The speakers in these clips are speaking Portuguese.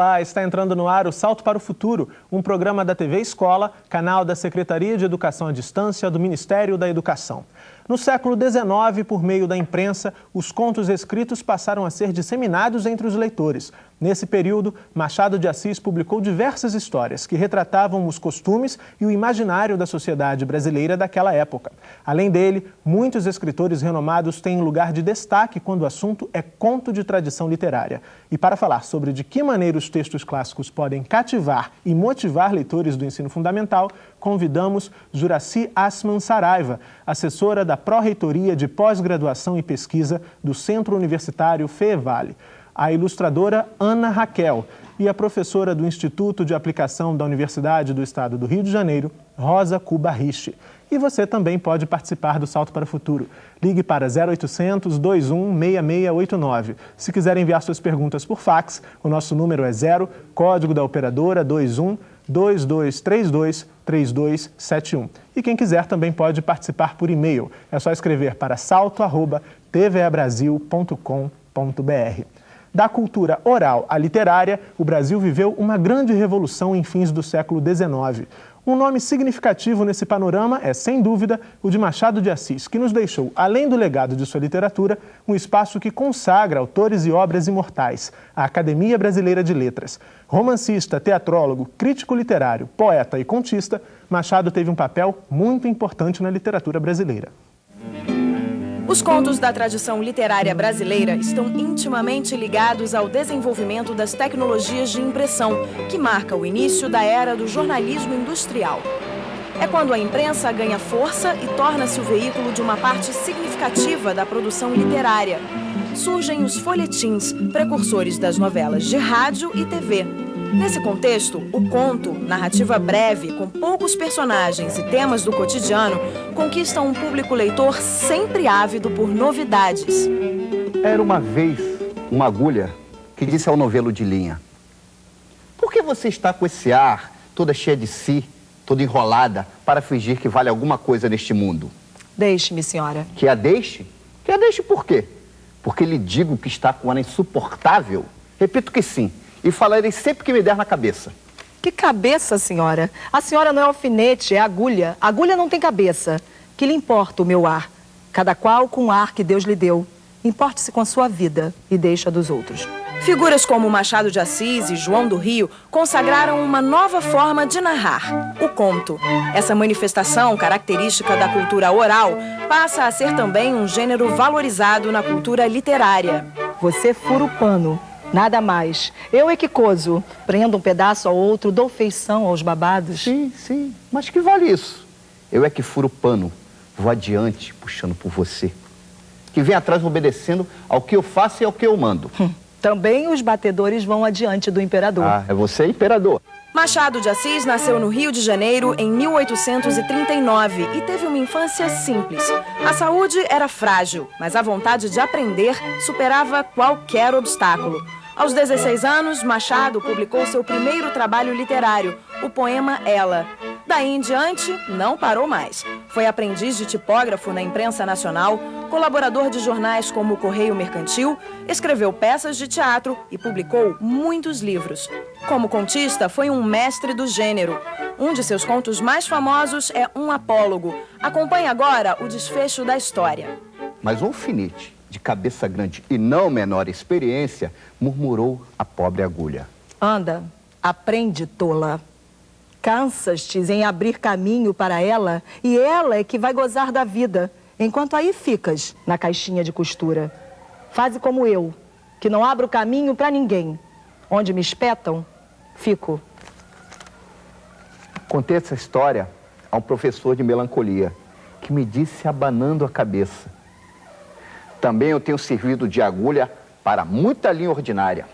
Olá, está entrando no ar o Salto para o Futuro, um programa da TV Escola, canal da Secretaria de Educação à Distância do Ministério da Educação. No século XIX, por meio da imprensa, os contos escritos passaram a ser disseminados entre os leitores. Nesse período, Machado de Assis publicou diversas histórias que retratavam os costumes e o imaginário da sociedade brasileira daquela época. Além dele, muitos escritores renomados têm lugar de destaque quando o assunto é conto de tradição literária. E para falar sobre de que maneira os textos clássicos podem cativar e motivar leitores do ensino fundamental, convidamos Juraci Assman Saraiva, assessora da Pró-Reitoria de Pós-Graduação e Pesquisa do Centro Universitário FEEVALE, a ilustradora Ana Raquel e a professora do Instituto de Aplicação da Universidade do Estado do Rio de Janeiro, Rosa Kubarriche. E você também pode participar do Salto para o Futuro. Ligue para 0800 21 6689. Se quiser enviar suas perguntas por fax, o nosso número é 0, código da operadora 21 2232 3271. E quem quiser também pode participar por e-mail. É só escrever para salto@tvebrasil.com.br. Da cultura oral à literária, o Brasil viveu uma grande revolução em fins do século XIX. Um nome significativo nesse panorama é, sem dúvida, o de Machado de Assis, que nos deixou, além do legado de sua literatura, um espaço que consagra autores e obras imortais, a Academia Brasileira de Letras. Romancista, teatrólogo, crítico literário, poeta e contista, Machado teve um papel muito importante na literatura brasileira. Os contos da tradição literária brasileira estão intimamente ligados ao desenvolvimento das tecnologias de impressão, que marca o início da era do jornalismo industrial. É quando a imprensa ganha força e torna-se o veículo de uma parte significativa da produção literária. Surgem os folhetins, precursores das novelas de rádio e TV. Nesse contexto, o conto, narrativa breve, com poucos personagens e temas do cotidiano, conquista um público leitor sempre ávido por novidades. Era uma vez uma agulha que disse ao novelo de linha: por que você está com esse ar, toda cheia de si, toda enrolada, para fingir que vale alguma coisa neste mundo? Deixe-me, senhora. Que a deixe? Que a deixe por quê? Porque lhe digo que está com ar insuportável? Repito que sim. E falarei sempre que me der na cabeça. Que cabeça, senhora? A senhora não é alfinete, é agulha. Agulha não tem cabeça. Que lhe importa o meu ar? Cada qual com o ar que Deus lhe deu. Importe-se com a sua vida e deixa dos outros. Figuras como Machado de Assis e João do Rio consagraram uma nova forma de narrar, o conto. Essa manifestação característica da cultura oral passa a ser também um gênero valorizado na cultura literária. Você fura o pano. Nada mais. Eu é que coso. Prendo um pedaço ao outro, dou feição aos babados. Sim, sim. Mas que vale isso? Eu é que furo o pano. Vou adiante, puxando por você. Que vem atrás obedecendo ao que eu faço e ao que eu mando. Também os batedores vão adiante do imperador. Ah, é você, imperador. Machado de Assis nasceu no Rio de Janeiro em 1839 e teve uma infância simples. A saúde era frágil, mas a vontade de aprender superava qualquer obstáculo. Aos 16 anos, Machado publicou seu primeiro trabalho literário, o poema Ela. Daí em diante, não parou mais. Foi aprendiz de tipógrafo na imprensa nacional, colaborador de jornais como o Correio Mercantil, escreveu peças de teatro e publicou muitos livros. Como contista, foi um mestre do gênero. Um de seus contos mais famosos é Um Apólogo. Acompanhe agora o desfecho da história. Mas um alfinete de cabeça grande e não menor experiência, murmurou a pobre agulha. Anda, aprende, tola. Cansas-te em abrir caminho para ela e ela é que vai gozar da vida, enquanto aí ficas na caixinha de costura. Faze como eu, que não abro caminho para ninguém. Onde me espetam, fico. Contei essa história a um professor de melancolia, que me disse abanando a cabeça: também eu tenho servido de agulha para muita linha ordinária.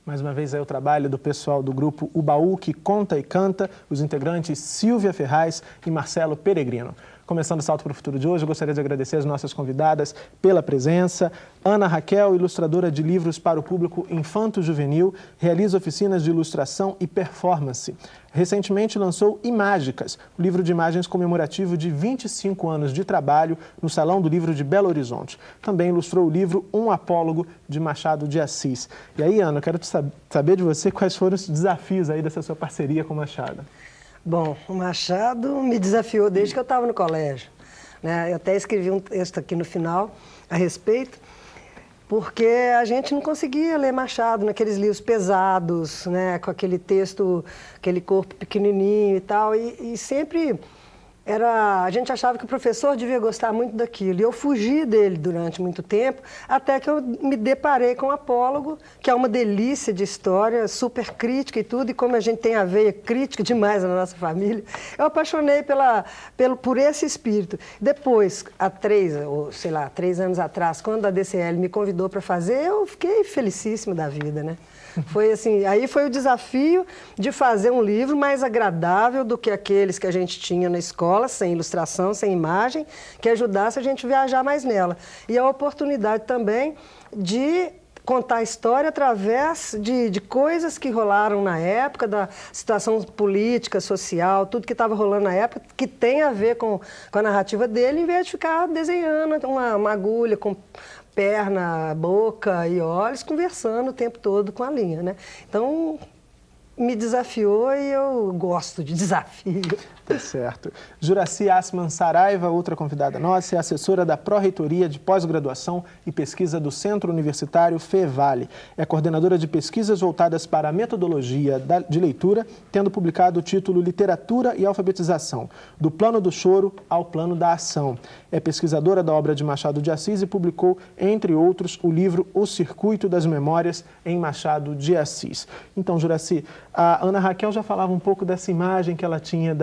Mais uma vez aí o trabalho do pessoal do grupo O Baú, que conta e canta, os integrantes Silvia Ferraz e Marcelo Peregrino. Começando o Salto para o Futuro de hoje, eu gostaria de agradecer as nossas convidadas pela presença. Ana Raquel, ilustradora de livros para o público infanto-juvenil, realiza oficinas de ilustração e performance. Recentemente lançou Imágicas, o livro de imagens comemorativo de 25 anos de trabalho no Salão do Livro de Belo Horizonte. Também ilustrou o livro Um Apólogo, de Machado de Assis. E aí, Ana, eu quero saber de você quais foram os desafios aí dessa sua parceria com o Machado. Bom, o Machado me desafiou desde que eu estava no colégio, né? Eu até escrevi um texto aqui no final a respeito, porque a gente não conseguia ler Machado naqueles livros pesados, né? Com aquele texto, aquele corpo pequenininho e tal, e sempre a gente achava que o professor devia gostar muito daquilo, e eu fugi dele durante muito tempo, até que eu me deparei com o Apólogo, que é uma delícia de história, super crítica e tudo, e como a gente tem a veia crítica demais na nossa família, eu apaixonei por esse espírito. Depois, há 3 anos atrás, quando a DCL me convidou para fazer, eu fiquei felicíssima da vida, né? Foi assim, aí foi o desafio de fazer um livro mais agradável do que aqueles que a gente tinha na escola, sem ilustração, sem imagem, que ajudasse a gente a viajar mais nela. E a oportunidade também de contar a história através de coisas que rolaram na época, da situação política, social, tudo que estava rolando na época, que tem a ver com a narrativa dele, em vez de ficar desenhando uma agulha com perna, boca e olhos, conversando o tempo todo com a linha, né? Então, me desafiou e eu gosto de desafio. Tá certo. Juraci Assman Saraiva, outra convidada nossa, é assessora da Pró-Reitoria de Pós-Graduação e Pesquisa do Centro Universitário FEVALE. É coordenadora de pesquisas voltadas para a metodologia de leitura, tendo publicado o título Literatura e Alfabetização, do Plano do Choro ao Plano da Ação. É pesquisadora da obra de Machado de Assis e publicou, entre outros, o livro O Circuito das Memórias em Machado de Assis. Então, Juraci, a Ana Raquel já falava um pouco dessa imagem que ela tinha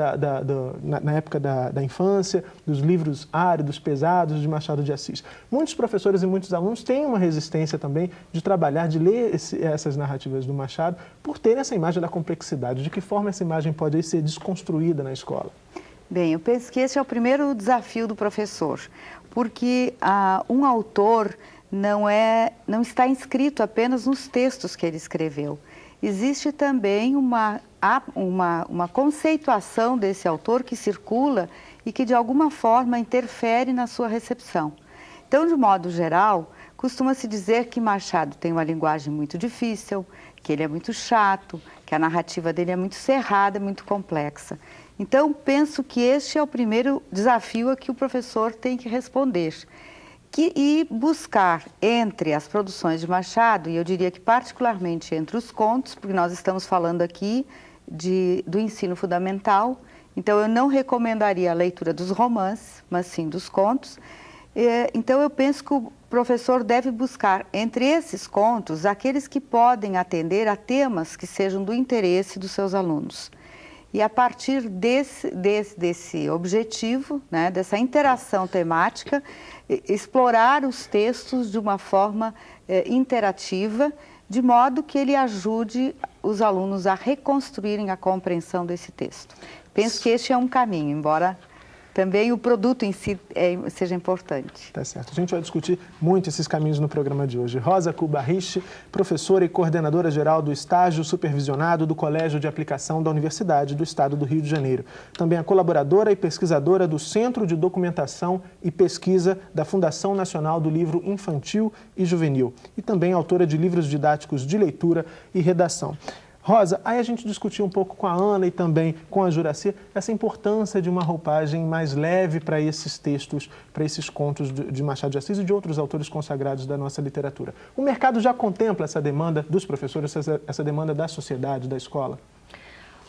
na época da infância, dos livros áridos, pesados de Machado de Assis. Muitos professores e muitos alunos têm uma resistência também de trabalhar, de ler essas narrativas do Machado, por ter essa imagem da complexidade. De que forma essa imagem pode ser desconstruída na escola? Bem, eu penso que esse é o primeiro desafio do professor, porque um autor não está inscrito apenas nos textos que ele escreveu. Existe também uma conceituação desse autor que circula e que, de alguma forma, interfere na sua recepção. Então, de modo geral, costuma-se dizer que Machado tem uma linguagem muito difícil, que ele é muito chato, que a narrativa dele é muito cerrada, muito complexa. Então, penso que este é o primeiro desafio a que o professor tem que responder. E buscar entre as produções de Machado, e eu diria que particularmente entre os contos, porque nós estamos falando aqui do ensino fundamental, então eu não recomendaria a leitura dos romances, mas sim dos contos. Então eu penso que o professor deve buscar entre esses contos aqueles que podem atender a temas que sejam do interesse dos seus alunos. E a partir desse objetivo, né, dessa interação temática, explorar os textos de uma forma interativa, de modo que ele ajude os alunos a reconstruírem a compreensão desse texto. Penso que este é um caminho, embora também o produto em si seja importante. Tá certo. A gente vai discutir muito esses caminhos no programa de hoje. Rosa Kubarich, professora e coordenadora geral do estágio supervisionado do Colégio de Aplicação da Universidade do Estado do Rio de Janeiro. Também a colaboradora e pesquisadora do Centro de Documentação e Pesquisa da Fundação Nacional do Livro Infantil e Juvenil. E também autora de livros didáticos de leitura e redação. Rosa, aí a gente discutiu um pouco com a Ana e também com a Juraci essa importância de uma roupagem mais leve para esses textos, para esses contos de Machado de Assis e de outros autores consagrados da nossa literatura. O mercado já contempla essa demanda dos professores, essa demanda da sociedade, da escola?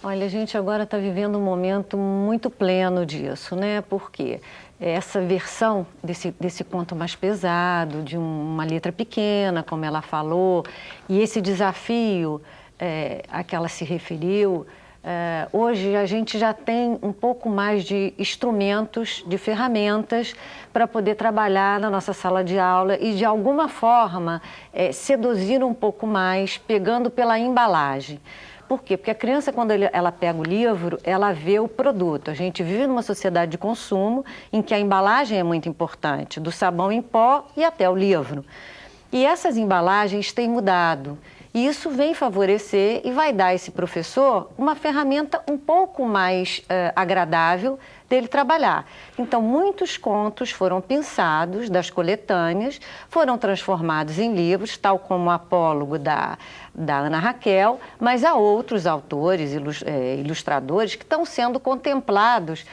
Olha, a gente agora está vivendo um momento muito pleno disso, né? Porque essa versão desse conto mais pesado, de uma letra pequena, como ela falou, e esse desafio a que ela se referiu, hoje a gente já tem um pouco mais de instrumentos, de ferramentas para poder trabalhar na nossa sala de aula e, de alguma forma, seduzir um pouco mais, pegando pela embalagem. Por quê? Porque a criança, quando ela pega o livro, ela vê o produto. A gente vive numa sociedade de consumo em que a embalagem é muito importante, do sabão em pó e até o livro. E essas embalagens têm mudado. E isso vem favorecer e vai dar a esse professor uma ferramenta um pouco mais agradável dele trabalhar. Então, muitos contos foram pensados das coletâneas, foram transformados em livros, tal como o Apólogo da Ana Raquel, mas há outros autores, ilustradores, que estão sendo contemplados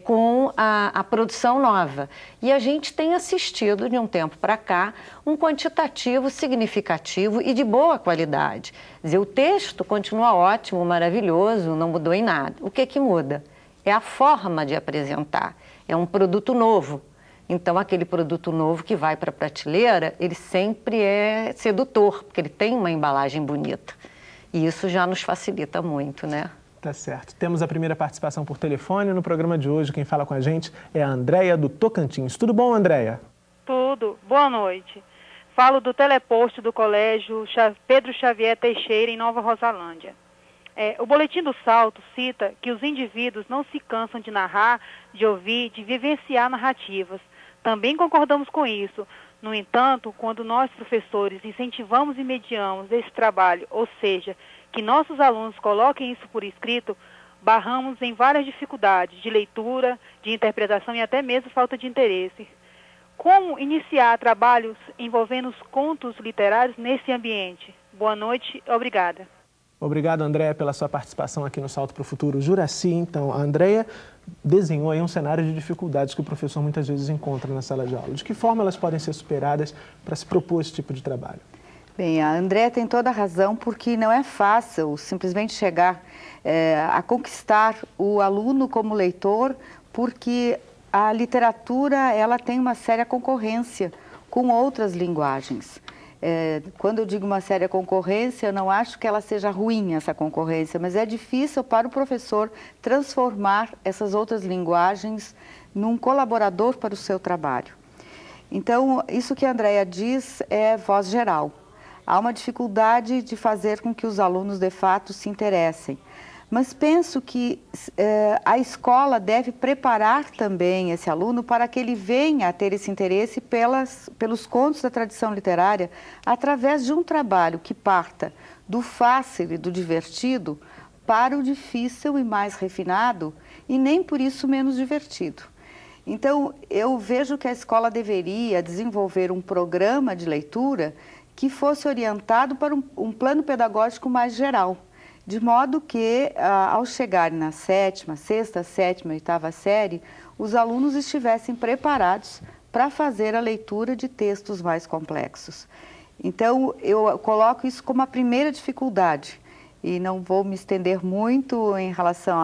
com a produção nova. E a gente tem assistido, de um tempo para cá, um quantitativo significativo e de boa qualidade. Quer dizer, o texto continua ótimo, maravilhoso, não mudou em nada. O que muda? É a forma de apresentar, é um produto novo. Então, aquele produto novo que vai para a prateleira, ele sempre é sedutor, porque ele tem uma embalagem bonita. E isso já nos facilita muito, né? Tá certo. Temos a primeira participação por telefone. No programa de hoje, quem fala com a gente é a Andréia, do Tocantins. Tudo bom, Andréia? Tudo. Boa noite. Falo do teleposto do Colégio Pedro Xavier Teixeira, em Nova Rosalândia. O Boletim do Salto cita que os indivíduos não se cansam de narrar, de ouvir, de vivenciar narrativas. Também concordamos com isso. No entanto, quando nós, professores, incentivamos e mediamos esse trabalho, ou seja, que nossos alunos coloquem isso por escrito, barramos em várias dificuldades de leitura, de interpretação e até mesmo falta de interesse. Como iniciar trabalhos envolvendo os contos literários nesse ambiente? Boa noite, obrigada. Obrigado, Andréia, pela sua participação aqui no Salto para o Futuro. Juraci, então, a Andréia desenhou aí um cenário de dificuldades que o professor muitas vezes encontra na sala de aula. De que forma elas podem ser superadas para se propor esse tipo de trabalho? Bem, a Andréia tem toda a razão, porque não é fácil simplesmente chegar a conquistar o aluno como leitor, porque a literatura ela tem uma séria concorrência com outras linguagens. Quando eu digo uma séria concorrência, eu não acho que ela seja ruim, essa concorrência, mas é difícil para o professor transformar essas outras linguagens num colaborador para o seu trabalho. Então, isso que a Andréia diz é voz geral. Há uma dificuldade de fazer com que os alunos, de fato, se interessem. Mas penso que a escola deve preparar também esse aluno para que ele venha a ter esse interesse pelos contos da tradição literária através de um trabalho que parta do fácil e do divertido para o difícil e mais refinado e nem por isso menos divertido. Então, eu vejo que a escola deveria desenvolver um programa de leitura que fosse orientado para um plano pedagógico mais geral. De modo que, ao chegarem na sexta, sétima, oitava série, os alunos estivessem preparados para fazer a leitura de textos mais complexos. Então, eu coloco isso como a primeira dificuldade e não vou me estender muito em relação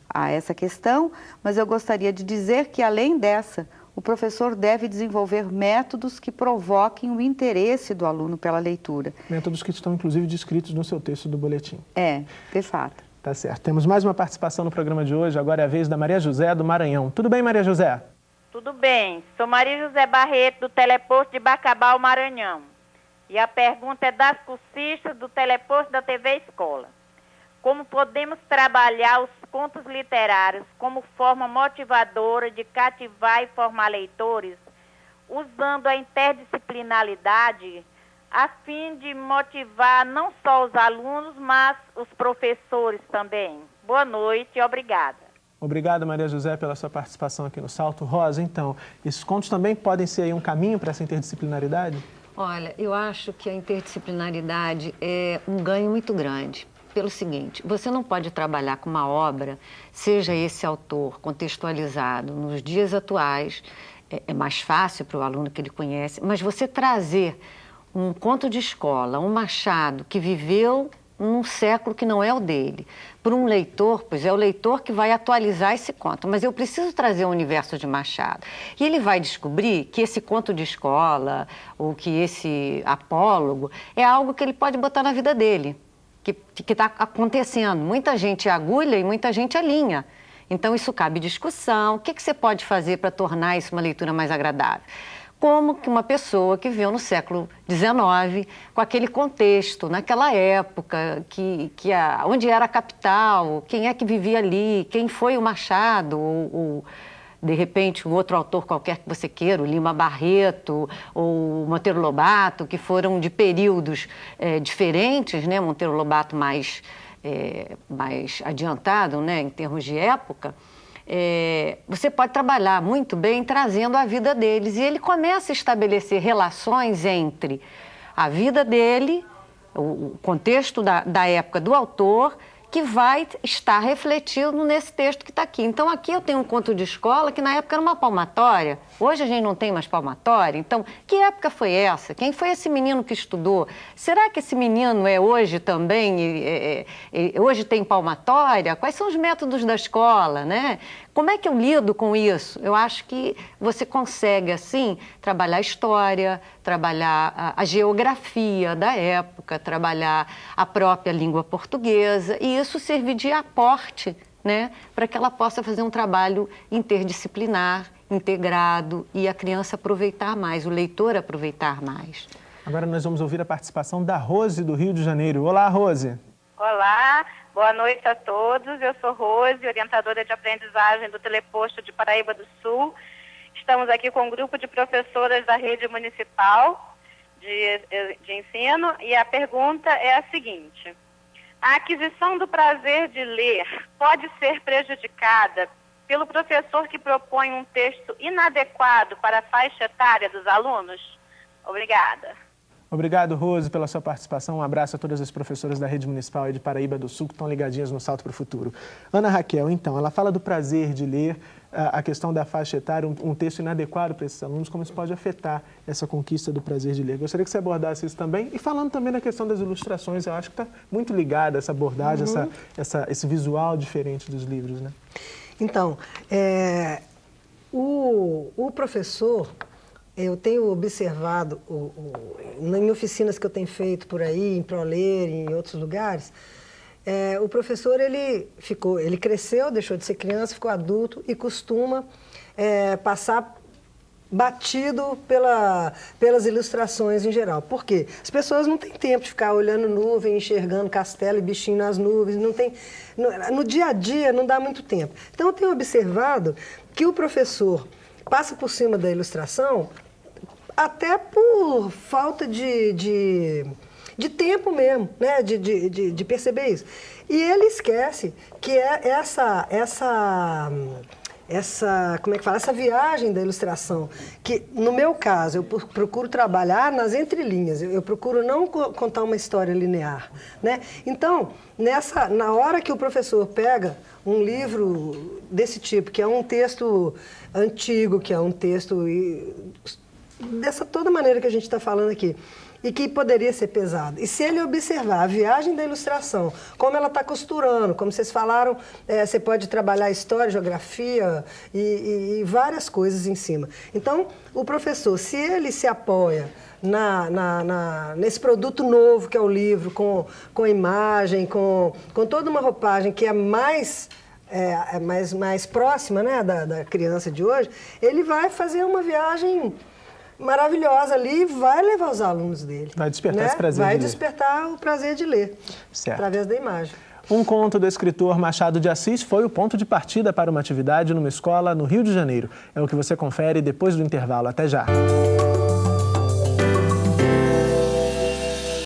a essa questão, mas eu gostaria de dizer que, além dessa, o professor deve desenvolver métodos que provoquem o interesse do aluno pela leitura. Métodos que estão, inclusive, descritos no seu texto do boletim. De fato. Tá certo. Temos mais uma participação no programa de hoje. Agora é a vez da Maria José, do Maranhão. Tudo bem, Maria José? Tudo bem. Sou Maria José Barreto, do Teleposto de Bacabal, Maranhão. E a pergunta é das cursistas do Teleposto da TV Escola. Como podemos trabalhar os contos literários como forma motivadora de cativar e formar leitores, usando a interdisciplinaridade a fim de motivar não só os alunos, mas os professores também? Boa noite e obrigada. Obrigado, Maria José, pela sua participação aqui no Salto. Rosa, então, esses contos também podem ser aí um caminho para essa interdisciplinaridade? Olha, eu acho que a interdisciplinaridade é um ganho muito grande. Pelo seguinte, você não pode trabalhar com uma obra, seja esse autor contextualizado nos dias atuais, é mais fácil para o aluno que ele conhece, mas você trazer um conto de escola, um Machado que viveu num século que não é o dele, para um leitor, pois é o leitor que vai atualizar esse conto, mas eu preciso trazer o universo de Machado. E ele vai descobrir que esse conto de escola, ou que esse apólogo, é algo que ele pode botar na vida dele. Que está acontecendo. Muita gente agulha e muita gente alinha. Então, isso cabe discussão. O que você pode fazer para tornar isso uma leitura mais agradável? como que uma pessoa que viveu no século XIX, com aquele contexto, naquela época, onde era a capital, quem é que vivia ali, quem foi o Machado, ou de repente um outro autor qualquer que você queira, o Lima Barreto ou Monteiro Lobato, que foram de períodos diferentes, né? Monteiro Lobato mais adiantado, né, em termos de época. Você pode trabalhar muito bem trazendo a vida deles. E ele começa a estabelecer relações entre a vida dele, o contexto da época do autor, que vai estar refletido nesse texto que está aqui. Então, aqui eu tenho um conto de escola que na época era uma palmatória. Hoje a gente não tem mais palmatória. Então, que época foi essa? Quem foi esse menino que estudou? Será que esse menino hoje também, hoje tem palmatória? Quais são os métodos da escola, né? Como é que eu lido com isso? Eu acho que você consegue, assim, trabalhar a história, trabalhar a geografia da época, trabalhar a própria língua portuguesa, e isso servir de aporte, né, para que ela possa fazer um trabalho interdisciplinar, integrado, e a criança aproveitar mais, o leitor aproveitar mais. Agora nós vamos ouvir a participação da Rose, do Rio de Janeiro. Olá, Rose. Olá, boa noite a todos. Eu sou Rose, orientadora de aprendizagem do Teleposto de Paraíba do Sul. Estamos aqui com um grupo de professoras da rede municipal de ensino e a pergunta é a seguinte: a aquisição do prazer de ler pode ser prejudicada pelo professor que propõe um texto inadequado para a faixa etária dos alunos? Obrigada. Obrigado, Rose, pela sua participação. Um abraço a todas as professoras da Rede Municipal de Paraíba do Sul que estão ligadinhas no Salto para o Futuro. Ana Raquel, então, ela fala do prazer de ler, a questão da faixa etária, um texto inadequado para esses alunos, como isso pode afetar essa conquista do prazer de ler. Gostaria que você abordasse isso também. E falando também da questão das ilustrações, eu acho que está muito ligada essa abordagem, esse visual diferente dos livros, né? Então, o professor... Eu tenho observado, em oficinas que eu tenho feito por aí, em ProLer, em outros lugares, o professor ele cresceu, deixou de ser criança, ficou adulto e costuma passar batido pelas ilustrações em geral. Por quê? As pessoas não têm tempo de ficar olhando nuvem, enxergando castelo e bichinho nas nuvens, no dia a dia não dá muito tempo. Então eu tenho observado que o professor passa por cima da ilustração até por falta de tempo mesmo, né? de perceber isso. E ele esquece que essa como é que fala? Essa viagem da ilustração, que no meu caso eu procuro trabalhar nas entrelinhas, eu procuro não contar uma história linear, né? Então, na hora que o professor pega um livro desse tipo, que é um texto antigo, que é um texto dessa toda maneira que a gente está falando aqui, e que poderia ser pesado. E se ele observar a viagem da ilustração, como ela está costurando, como vocês falaram, você pode trabalhar história, geografia e várias coisas em cima. Então, o professor, se ele se apoia nesse produto novo que é o livro, com imagem, com toda uma roupagem que é mais próxima, né, da criança de hoje, ele vai fazer uma viagem maravilhosa ali e vai levar os alunos dele. Vai despertar esse prazer de ler. Vai despertar o prazer de ler, certo, através da imagem. Um conto do escritor Machado de Assis foi o ponto de partida para uma atividade numa escola no Rio de Janeiro. É o que você confere depois do intervalo. Até já!